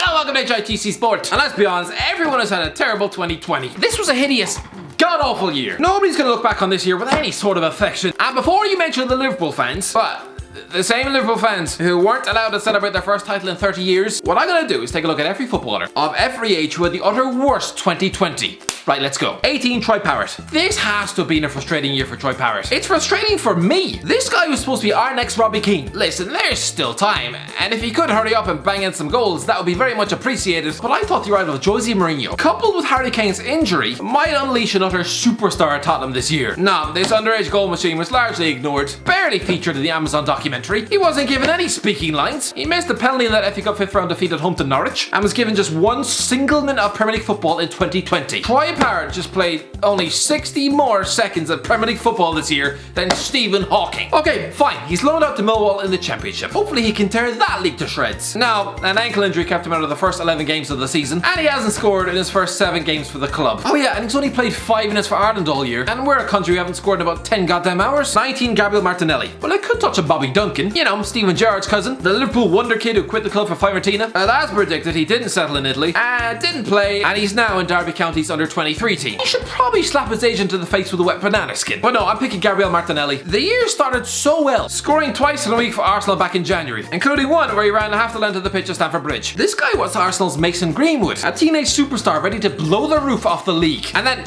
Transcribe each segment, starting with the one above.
Hello, welcome to HITC Sport. And let's be honest, everyone has had a terrible 2020. This was a hideous, god-awful year. Nobody's going to look back on this year with any sort of affection. And before you mention the Liverpool fans, the same Liverpool fans who weren't allowed to celebrate their first title in 30 years, what I'm going to do is take a look at every footballer of every age who had the utter worst 2020. Right, let's go. 18, Troy Parrott. This has to have been a frustrating year for Troy Parrott. It's frustrating for me. This guy was supposed to be our next Robbie Keane. Listen, there's still time, and if he could hurry up and bang in some goals, that would be very much appreciated. But I thought the arrival of Jose Mourinho, coupled with Harry Kane's injury, might unleash an utter superstar at Tottenham this year. Nah, this underage goal machine was largely ignored, barely featured in the Amazon documentary. He wasn't given any speaking lines. He missed a penalty in that FA Cup 5th round defeat at home to Norwich, and was given just one single minute of Premier League football in 2020. Troy Parrott just played only 60 more seconds of Premier League football this year than Stephen Hawking. Okay, fine, he's loaned out to Millwall in the Championship. Hopefully he can tear that league to shreds. Now, an ankle injury kept him out of the first 11 games of the season, and he hasn't scored in his first 7 games for the club. Oh yeah, and he's only played 5 minutes for Ireland all year, and we're a country who haven't scored in about 10 goddamn hours. 19, Gabriel Martinelli. Well, I could touch on Bobby Duncan, you know, Steven Gerrard's cousin, the Liverpool wonder kid who quit the club for Fiorentina. As predicted, he didn't settle in Italy, didn't play, and he's now in Derby County's under-23 team. He should probably slap his agent in the face with a wet banana skin. But no, I'm picking Gabriel Martinelli. The year started so well, scoring twice in a week for Arsenal back in January, including one where he ran half the length of the pitch at Stamford Bridge. This guy was Arsenal's Mason Greenwood, a teenage superstar ready to blow the roof off the league. And then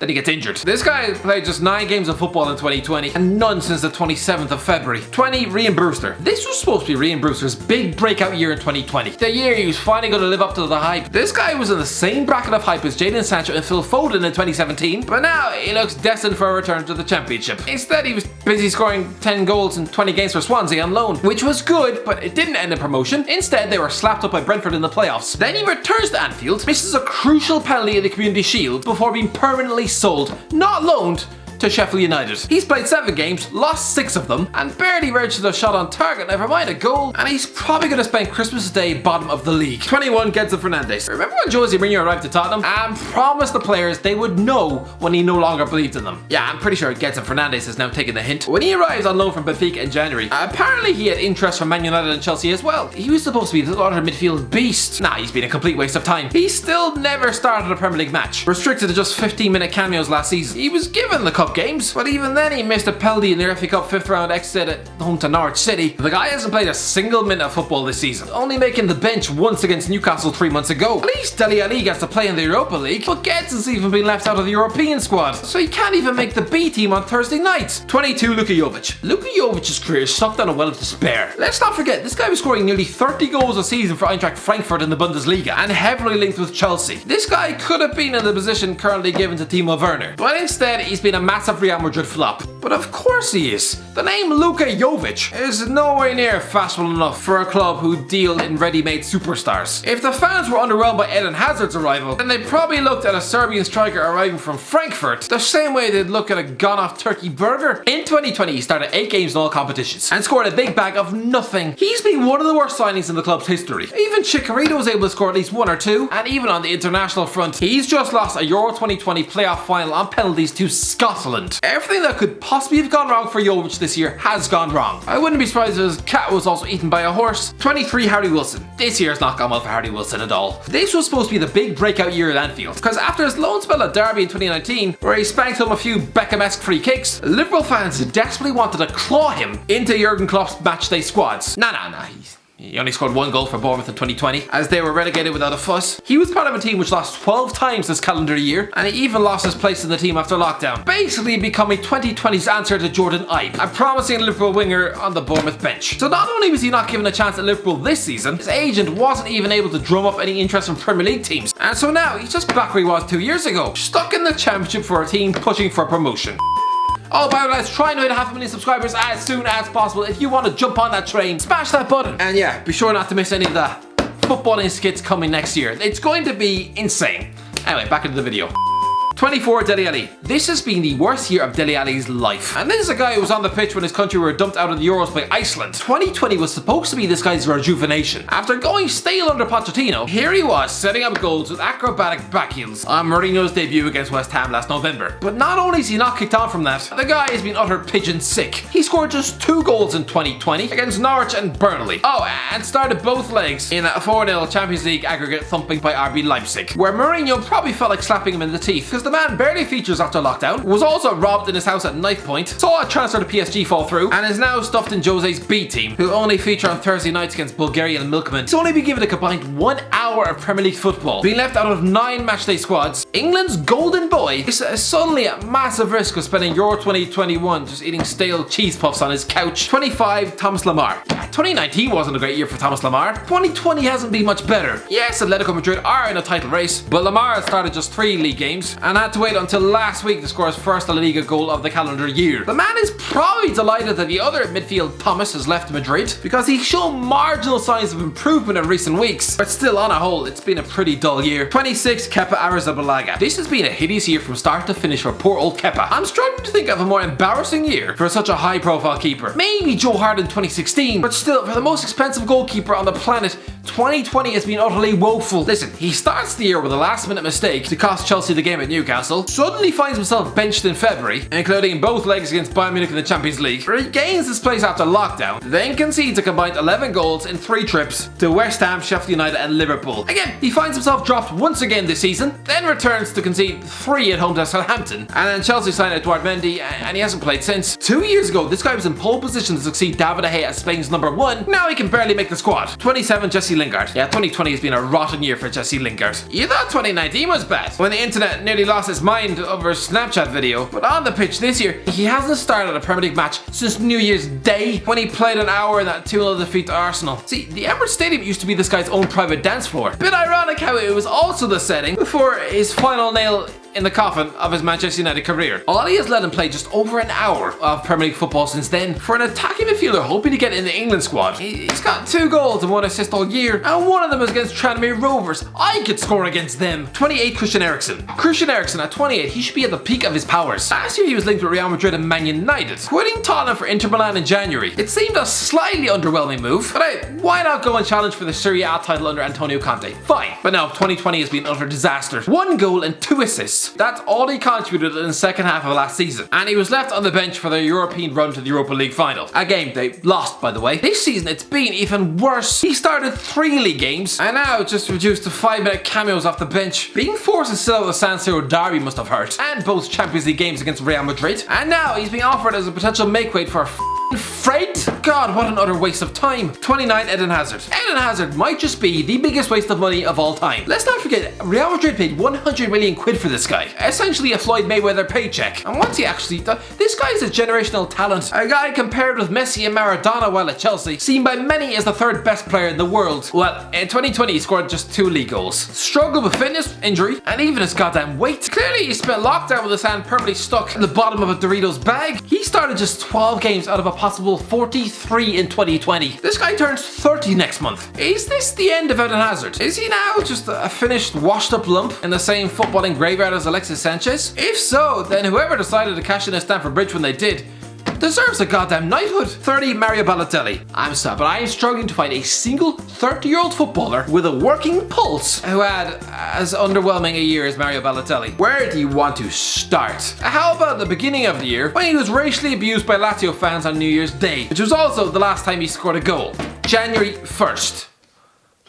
he gets injured. This guy played just 9 games of football in 2020 and none since the 27th of February. 20, Rhian Brewster. This was supposed to be Rhian Brewster's big breakout year in 2020. The year he was finally going to live up to the hype. This guy was in the same bracket of hype as Jadon Sancho and Phil Foden in 2017, but now he looks destined for a return to the Championship. Instead, he was busy scoring 10 goals in 20 games for Swansea on loan, which was good, but it didn't end in promotion. Instead, they were slapped up by Brentford in the playoffs. Then he returns to Anfield, misses a crucial penalty in the Community Shield before being permanently sold, not loaned, to Sheffield United. He's played 7 games, lost 6 of them, and barely registered a shot on target, never mind a goal, and he's probably going to spend Christmas Day bottom of the league. 21, Gedson Fernandes. Remember when Jose Mourinho arrived to Tottenham and promised the players they would know when he no longer believed in them? Yeah, I'm pretty sure Gedson Fernandes has now taken the hint. When he arrives on loan from Benfica in January, apparently he had interest from Man United and Chelsea as well. He was supposed to be the utter midfield beast. Nah, he's been a complete waste of time. He still never started a Premier League match, restricted to just 15-minute cameos last season. He was given the cup games, but even then he missed a penalty in the FA Cup 5th round exit at home to Norwich City. The guy hasn't played a single minute of football this season, only making the bench once against Newcastle 3 months ago. At least Dele gets to play in the Europa League, but Gedson's even been left out of the European squad, so he can't even make the B team on Thursday night. 22, Luka Jovic. Luka Jovic's career is sucked down a well of despair. Let's not forget, this guy was scoring nearly 30 goals a season for Eintracht Frankfurt in the Bundesliga, and heavily linked with Chelsea. This guy could have been in the position currently given to Timo Werner, but instead he's been a massive Real Madrid flop. But of course he is. The name Luka Jovic is nowhere near fashionable enough for a club who deal in ready-made superstars. If the fans were underwhelmed by Eden Hazard's arrival, then they probably looked at a Serbian striker arriving from Frankfurt the same way they'd look at a gone-off turkey burger. In 2020 he started 8 games in all competitions and scored a big bag of nothing. He's been one of the worst signings in the club's history. Even Chicharito was able to score at least 1 or 2, and even on the international front, he's just lost a Euro 2020 playoff final on penalties to Scotland. Everything that could possibly have gone wrong for Jovic this year has gone wrong. I wouldn't be surprised if his cat was also eaten by a horse. 23, Harry Wilson. This year's not gone well for Harry Wilson at all. This was supposed to be the big breakout year at Anfield, because after his loan spell at Derby in 2019, where he spanked home a few Beckham-esque free kicks, Liverpool fans desperately wanted to claw him into Jurgen Klopp's matchday squads. Nah, he only scored 1 goal for Bournemouth in 2020, as they were relegated without a fuss. He was part of a team which lost 12 times this calendar year, and he even lost his place in the team after lockdown, basically becoming 2020's answer to Jordan Ibe, a promising Liverpool winger on the Bournemouth bench. So not only was he not given a chance at Liverpool this season, his agent wasn't even able to drum up any interest from Premier League teams, and so now he's just back where he was 2 years ago, stuck in the Championship for a team pushing for promotion. Oh, by the way, let's try and hit 500,000 subscribers as soon as possible. If you want to jump on that train, smash that button. And yeah, be sure not to miss any of the footballing skits coming next year. It's going to be insane. Anyway, back into the video. 24, Dele Alli. This has been the worst year of Dele Alli's life. And this is a guy who was on the pitch when his country were dumped out of the Euros by Iceland. 2020 was supposed to be this guy's rejuvenation. After going stale under Pochettino, here he was setting up goals with acrobatic back heels on Mourinho's debut against West Ham last November. But not only is he not kicked on from that, the guy has been utter pigeon sick. He scored just 2 goals in 2020 against Norwich and Burnley. Oh, and started both legs in a 4-0 Champions League aggregate thumping by RB Leipzig, where Mourinho probably felt like slapping him in the teeth, because the man barely features after lockdown, was also robbed in his house at knife point, saw a transfer to PSG fall through, and is now stuffed in Jose's B team, who only feature on Thursday nights against Bulgarian milkmen. He's only been given a combined 1 hour of Premier League football, being left out of 9 matchday squads. England's golden boy is suddenly at massive risk of spending Euro 2021 just eating stale cheese puffs on his couch. 25, Thomas Lemar. 2019 wasn't a great year for Thomas Lemar. 2020 hasn't been much better. Yes, Atletico Madrid are in a title race, but Lemar has started just 3 league games and had to wait until last week to score his first La Liga goal of the calendar year. The man is probably delighted that the other midfield Thomas has left Madrid, because he's shown marginal signs of improvement in recent weeks, but still on a whole it's been a pretty dull year. 26, Kepa Arrizabalaga. This has been a hideous year from start to finish for poor old Kepa. I'm struggling to think of a more embarrassing year for such a high profile keeper. Maybe Joe Hart in 2016, but still, for the most expensive goalkeeper on the planet, 2020 has been utterly woeful. Listen, he starts the year with a last minute mistake to cost Chelsea the game at Newcastle, suddenly finds himself benched in February, including both legs against Bayern Munich in the Champions League, regains his place after lockdown, then concedes a combined 11 goals in 3 trips to West Ham, Sheffield United and Liverpool. Again, he finds himself dropped once again this season, then returns to concede 3 at home to Southampton, and then Chelsea signed Eduard Mendy, and he hasn't played since. 2 years ago, this guy was in pole position to succeed David De Gea as Spain's #1, now he can barely make the squad. 27, Jesse Lingard. Yeah, 2020 has been a rotten year for Jesse Lingard. You thought 2019 was bad, when the internet nearly lost its mind over a Snapchat video, but on the pitch this year, he hasn't started a Premier League match since New Year's Day, when he played an hour in that 2-0 defeat to Arsenal. See, the Emirates Stadium used to be this guy's own private dance floor. Bit ironic how it was also the setting before his final nail in the coffin of his Manchester United career. Alli has let him play just over an hour of Premier League football since then. For an attacking midfielder hoping to get in the England squad, he's got 2 goals and 1 assist all year, and one of them is against Tranmere Rovers. I could score against them. 28, Christian Eriksen. Christian Eriksen at 28, he should be at the peak of his powers. Last year he was linked with Real Madrid and Man United, quitting Tottenham for Inter Milan in January. It seemed a slightly underwhelming move, but hey, why not go and challenge for the Serie A title under Antonio Conte? Fine. But no, 2020 has been an utter disaster. 1 goal and 2 assists. That's all he contributed in the second half of last season, and he was left on the bench for their European run to the Europa League final. A game they lost, by the way. This season it's been even worse. He started 3 league games, and now just reduced to 5-minute cameos off the bench. Being forced to sit out the San Siro derby must have hurt, and both Champions League games against Real Madrid, and now he's being offered as a potential make-weight for Fred? God, what an utter waste of time. 29, Eden Hazard. Eden Hazard might just be the biggest waste of money of all time. Let's not forget, Real Madrid paid 100 million quid for this guy. Essentially a Floyd Mayweather paycheck. And what's he actually done? This guy's a generational talent. A guy compared with Messi and Maradona while at Chelsea, seen by many as the 3rd best player in the world. Well, in 2020 he scored just 2 league goals. Struggled with fitness, injury, and even his goddamn weight. Clearly he spent lockdown with his hand permanently stuck in the bottom of a Doritos bag. He started just 12 games out of a possible 43 in 2020. This guy turns 30 next month. Is this the end of Eden Hazard? Is he now just a finished, washed up lump in the same footballing graveyard as Alexis Sanchez? If so, then whoever decided to cash in at Stamford Bridge when they did deserves a goddamn knighthood. 30, Mario Balotelli. I'm sorry, but I am struggling to find a single 30-year-old footballer with a working pulse who had as underwhelming a year as Mario Balotelli. Where do you want to start? How about the beginning of the year, when he was racially abused by Lazio fans on New Year's Day, which was also the last time he scored a goal. January 1st.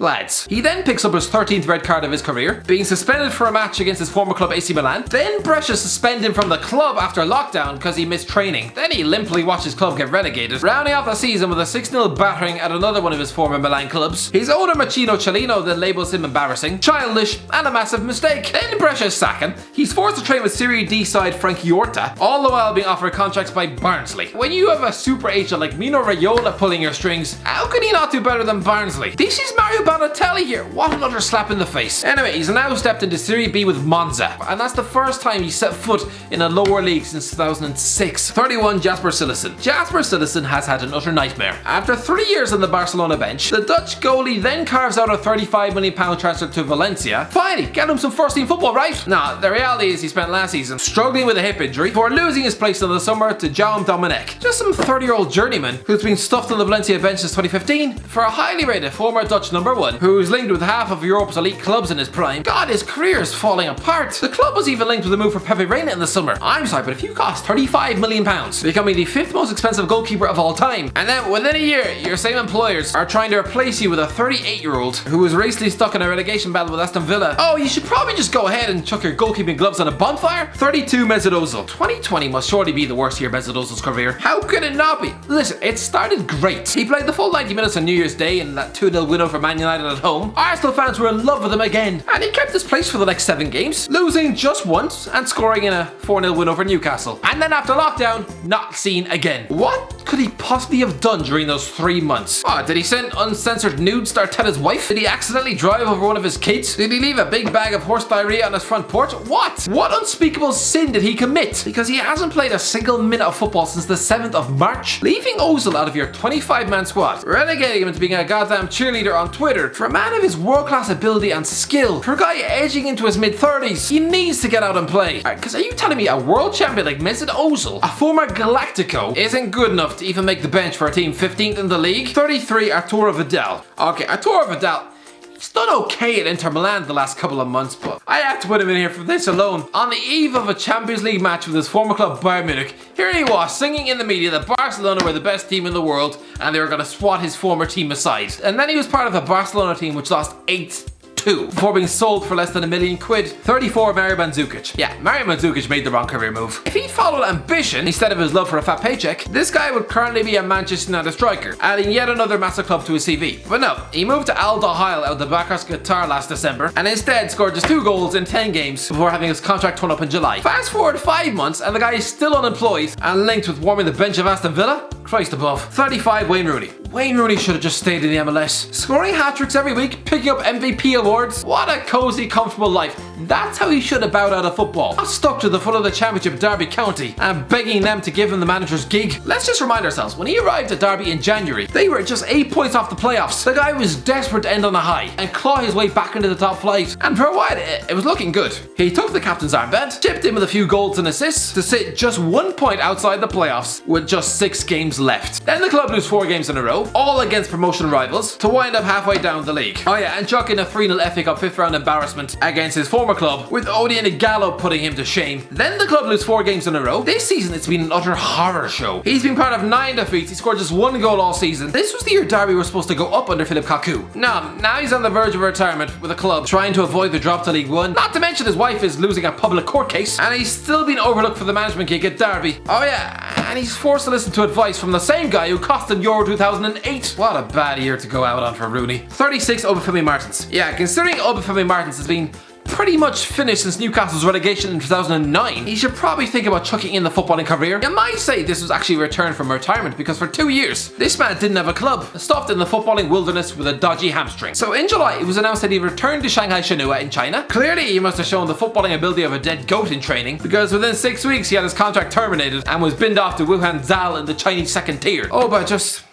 Lads. He then picks up his 13th red card of his career, being suspended for a match against his former club AC Milan. Then Brescia suspend him from the club after lockdown because he missed training. Then he limply watched his club get relegated, rounding off the season with a 6-0 battering at another one of his former Milan clubs. His owner Machino Cellino then labels him embarrassing, childish, and a massive mistake. Then Brescia sack him. He's forced to train with Serie D side Frankie Horta, all the while being offered contracts by Barnsley. When you have a super agent like Mino Raiola pulling your strings, how could he not do better than Barnsley? This is Mario Balotelli here. What another slap in the face. Anyway, he's now stepped into Serie B with Monza, and that's the first time he set foot in a lower league since 2006. 31 Jasper Cillessen. Jasper Cillessen has had an utter nightmare. After 3 years on the Barcelona bench, the Dutch goalie then carves out a £35 million transfer to Valencia. Finally, get him some first team football, right? Nah, the reality is he spent last season struggling with a hip injury before losing his place in the summer to Jaume Domenech, just some 30-year-old journeyman who's been stuffed on the Valencia bench since 2015 for a highly rated former Dutch number one who's linked with half of Europe's elite clubs in his prime. God, his career is falling apart. The club was even linked with a move for Pepe Reina in the summer. I'm sorry, but if you cost £35 million, becoming the 5th most expensive goalkeeper of all time, and then within a year, your same employers are trying to replace you with a 38-year-old who was recently stuck in a relegation battle with Aston Villa, oh, you should probably just go ahead and chuck your goalkeeping gloves on a bonfire? 32 Mesut Ozil. 2020 must surely be the worst year of Mesut Ozil's career. How could it not be? Listen, it started great. He played the full 90 minutes on New Year's Day in that 2-0 win over Man United at home. Arsenal fans were in love with him again, and he kept his place for the next 7 games, losing just once and scoring in a 4-0 win over Newcastle. And then after lockdown, not seen again. What could he possibly have done during those 3 months? Oh, did he send uncensored nudes to Arteta's wife? Did he accidentally drive over one of his kids? Did he leave a big bag of horse diarrhea on his front porch? What unspeakable sin did he commit? Because he hasn't played a single minute of football since the 7th of March. Leaving Ozil out of your 25-man squad, relegating him to being a goddamn cheerleader on Twitter. For a man of his world-class ability and skill, for a guy edging into his mid-30s, he needs to get out and play. Because are you telling me a world champion like Mesut Ozil, a former Galactico, isn't good enough to even make the bench for a team 15th in the league? 33 Arturo Vidal. Okay, Arturo Vidal, he's done okay at Inter Milan the last couple of months, but I have to put him in here for this alone. On the eve of a Champions League match with his former club Bayern Munich, here he was singing in the media that Barcelona were the best team in the world and they were going to swat his former team aside. And then he was part of a Barcelona team which lost 8-2 before being sold for less than £1 million. 34 Mario Mandzukic. Yeah, Mario Mandzukic made the wrong career move. If he'd followed ambition instead of his love for a fat paycheck, this guy would currently be a Manchester United striker, adding yet another massive club to his CV. But no, he moved to Al Dahail out of the Bakars Qatar last December and instead scored just 2 goals in 10 games before having his contract torn up in July. Fast forward 5 months and the guy is still unemployed and linked with warming the bench of Aston Villa? Christ above. 35 Wayne Rooney. Wayne Rooney should have just stayed in the MLS. Scoring hat-tricks every week, picking up MVP awards. What a cozy, comfortable life. That's how he should have bowed out of football. Not stuck to the foot of the Championship Derby County and begging them to give him the manager's gig. Let's just remind ourselves, when he arrived at Derby in January, they were just 8 points off the playoffs. The guy was desperate to end on a high and claw his way back into the top flight. And for a while, it was looking good. He took the captain's armband, chipped in with a few goals and assists to sit just 1 point outside the playoffs with just 6 games left. Then the club lose 4 games in a row, all against promotion rivals, to wind up halfway down the league. Oh yeah, and chuck in a 3-0 FA Cup 5th round embarrassment against his former club, with Odion Ighalo putting him to shame. Then the club lose 4 games in a row. This season it's been an utter horror show. He's been part of 9 defeats, he scored just 1 goal all season. This was the year Derby were supposed to go up under Philip Cocu. Now he's on the verge of retirement with a club trying to avoid the drop to League 1. Not to mention his wife is losing a public court case, and he's still being overlooked for the management gig at Derby. Oh yeah, and he's forced to listen to advice from the same guy who cost him Euro 2008. What a bad year to go out on for Rooney. 36 Obafemi Martins. Yeah, considering Obafemi Martins has been pretty much finished since Newcastle's relegation in 2009, he should probably think about chucking in the footballing career. You might say this was actually a return from retirement because for 2 years, this man didn't have a club, stopped in the footballing wilderness with a dodgy hamstring. So in July, it was announced that he returned to Shanghai Shenhua in China. Clearly, he must have shown the footballing ability of a dead goat in training, because within 6 weeks, he had his contract terminated and was binned off to Wuhan Zal in the Chinese second tier. Oh, but just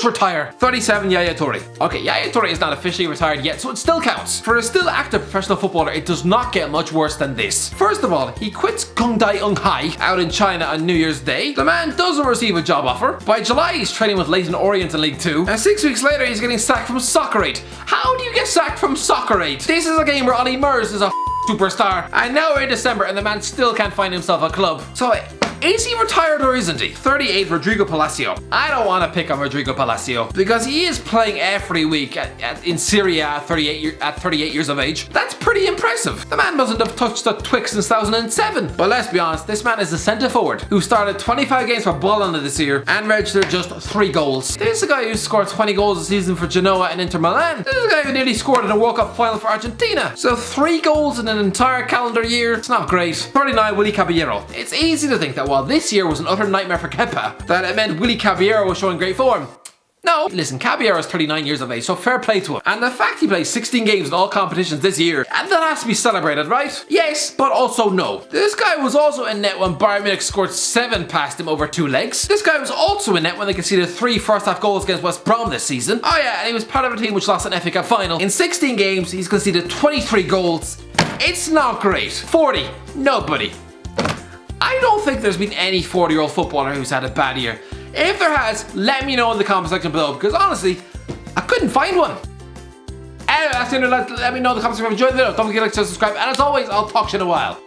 retire. 37 Yaya Toure. Okay, Yaya Toure is not officially retired yet, so it still counts. For a still active professional footballer, it does not get much worse than this. First of all, he quits Gongdai Unghai out in China on New Year's Day. The man doesn't receive a job offer. By July, he's training with Leyton Orient in League 2. And 6 weeks later, he's getting sacked from Soccer Aid. How do you get sacked from Soccer Aid? This is a game where Ollie Murs is a superstar. And now we're in December and the man still can't find himself a club. So is he retired or isn't he? 38 Rodrigo Palacio. I don't want to pick on Rodrigo Palacio because he is playing every week in Serie A at 38 years of age. That's pretty impressive. The man doesn't have touched a Twix since 2007. But let's be honest, this man is a centre forward who started 25 games for Bologna this year and registered just 3 goals. This is a guy who scored 20 goals a season for Genoa and Inter Milan. This is a guy who nearly scored in a World Cup final for Argentina. So 3 goals in an entire calendar year, it's not great. 39 Willy Caballero. It's easy to think that while this year was an utter nightmare for Kepa, that it meant Willy Caballero was showing great form. No, listen, Caballero is 39 years of age, so fair play to him. And the fact he plays 16 games in all competitions this year, and that has to be celebrated, right? Yes, but also no. This guy was also in net when Bayern Munich scored 7 past him over 2 legs. This guy was also in net when they conceded 3 first-half goals against West Brom this season. Oh yeah, and he was part of a team which lost an FA Cup final. In 16 games, he's conceded 23 goals. It's not great. 40, nobody. I don't think there's been any 40-year-old footballer who's had a bad year. If there has, let me know in the comment section below, because honestly, I couldn't find one. Anyway, that's the end of it. Let me know in the comments if you enjoyed the video. Don't forget to like, share, subscribe, and as always, I'll talk to you in a while.